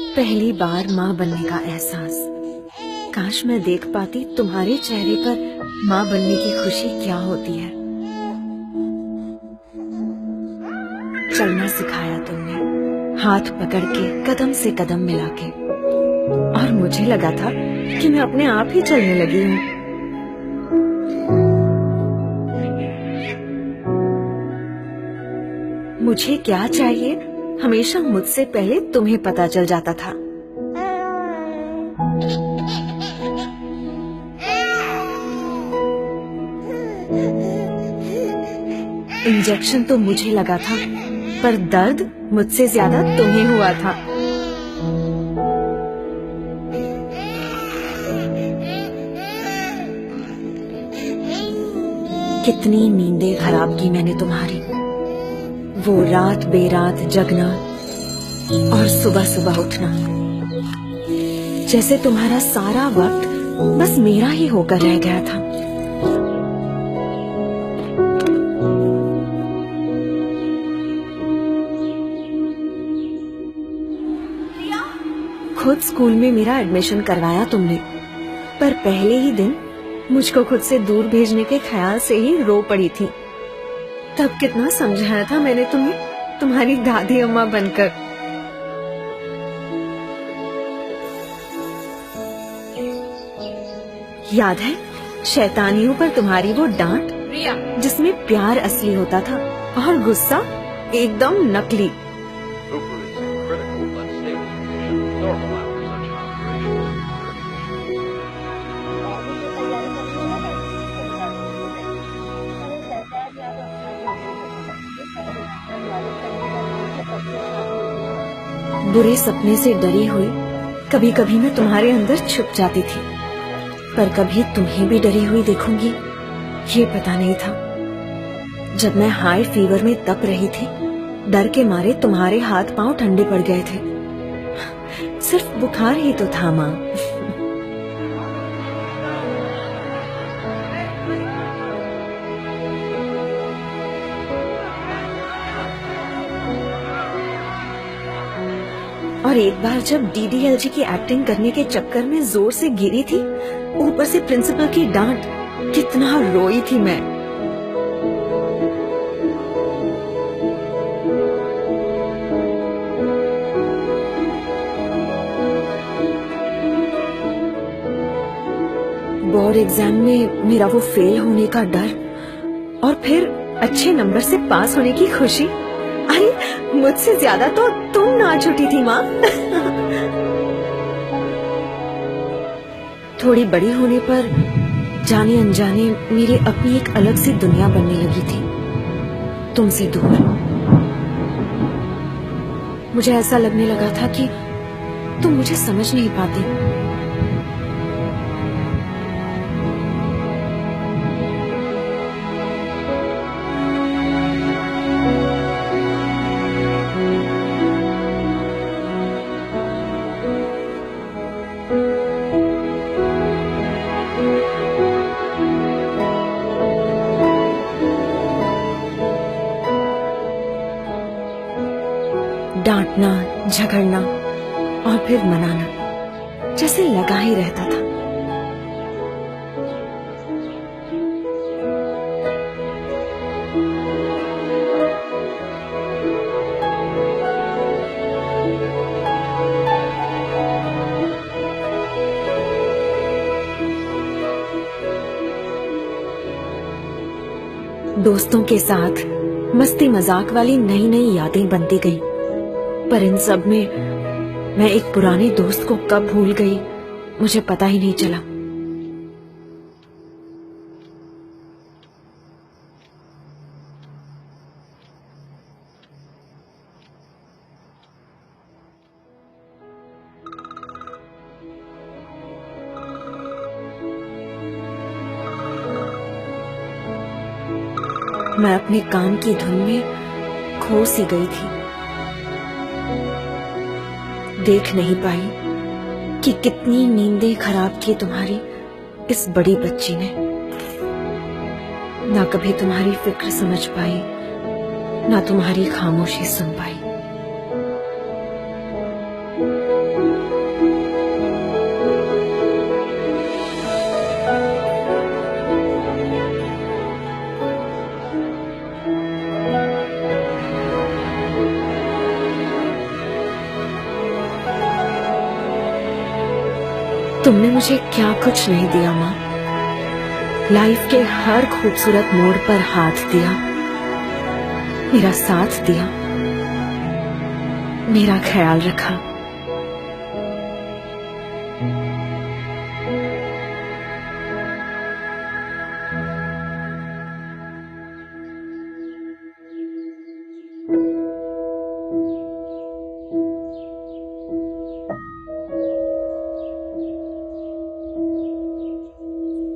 पहली बार माँ बनने का एहसास। काश मैं देख पाती तुम्हारे चेहरे पर माँ बनने की खुशी क्या होती है। चलना सिखाया तुमने, हाथ पकड़ के कदम से कदम मिला के, और मुझे लगा था कि मैं अपने आप ही चलने लगी हूँ। मुझे क्या चाहिए हमेशा मुझसे पहले तुम्हें पता चल जाता था। इंजेक्शन तो मुझे लगा था, पर दर्द मुझसे ज्यादा तुम्हें हुआ था। कितनी नींदें खराब की मैंने तुम्हारी, वो रात बेरात जगना और सुबह सुबह उठना, जैसे तुम्हारा सारा वक्त बस मेरा ही होकर रह गया था। खुद स्कूल में मेरा एडमिशन करवाया तुमने, पर पहले ही दिन मुझको खुद से दूर भेजने के ख्याल से ही रो पड़ी थी। तब कितना समझाया था मैंने तुम्हें, तुम्हारी दादी अम्मा बनकर। याद है शैतानियों पर तुम्हारी वो डांट, जिसमें प्यार असली होता था और गुस्सा एकदम नकली। बुरे सपने से डरी हुई कभी कभी मैं तुम्हारे अंदर छुप जाती थी, पर कभी तुम्हें भी डरी हुई देखूंगी ये पता नहीं था। जब मैं हाई फीवर में तप रही थी, डर के मारे तुम्हारे हाथ पांव ठंडे पड़ गए थे। सिर्फ बुखार ही तो था माँ। और एक बार जब डीडीएलजी की एक्टिंग करने के चक्कर में जोर से गिरी थी, ऊपर से प्रिंसिपल की डांट, कितना रोई थी मैं। बोर्ड एग्जाम में मेरा वो फेल होने का डर, और फिर अच्छे नंबर से पास होने की खुशी। अरे मुझसे ज्यादा तो तुम नाच उठी थी माँ। थोड़ी बड़ी होने पर जाने अनजाने मेरी अपनी एक अलग सी दुनिया बनने लगी थी, तुमसे दूर। मुझे ऐसा लगने लगा था कि तुम मुझे समझ नहीं पाते। डांटना, झगड़ना और फिर मनाना जैसे लगा ही रहता था। दोस्तों के साथ मस्ती मजाक वाली नई नई यादें बनती गई, पर इन सब में मैं एक पुराने दोस्त को कब भूल गई मुझे पता ही नहीं चला। मैं अपने काम की धुन में खो सी गई थी। देख नहीं पाई कि कितनी नींदें खराब की तुम्हारी इस बड़ी बच्ची ने। ना कभी तुम्हारी फिक्र समझ पाई, ना तुम्हारी खामोशी सुन पाई। तुमने मुझे क्या कुछ नहीं दिया माँ। लाइफ के हर खूबसूरत मोड़ पर हाथ दिया, मेरा साथ दिया, मेरा ख्याल रखा।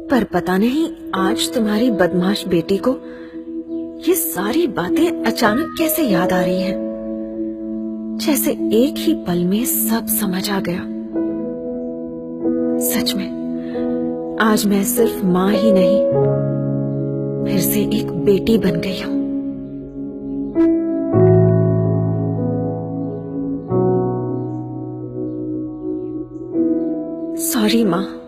पर पता नहीं आज तुम्हारी बदमाश बेटी को ये सारी बातें अचानक कैसे याद आ रही हैं, जैसे एक ही पल में सब समझ आ गया। सच में आज मैं सिर्फ माँ ही नहीं, फिर से एक बेटी बन गई हूँ। सॉरी माँ।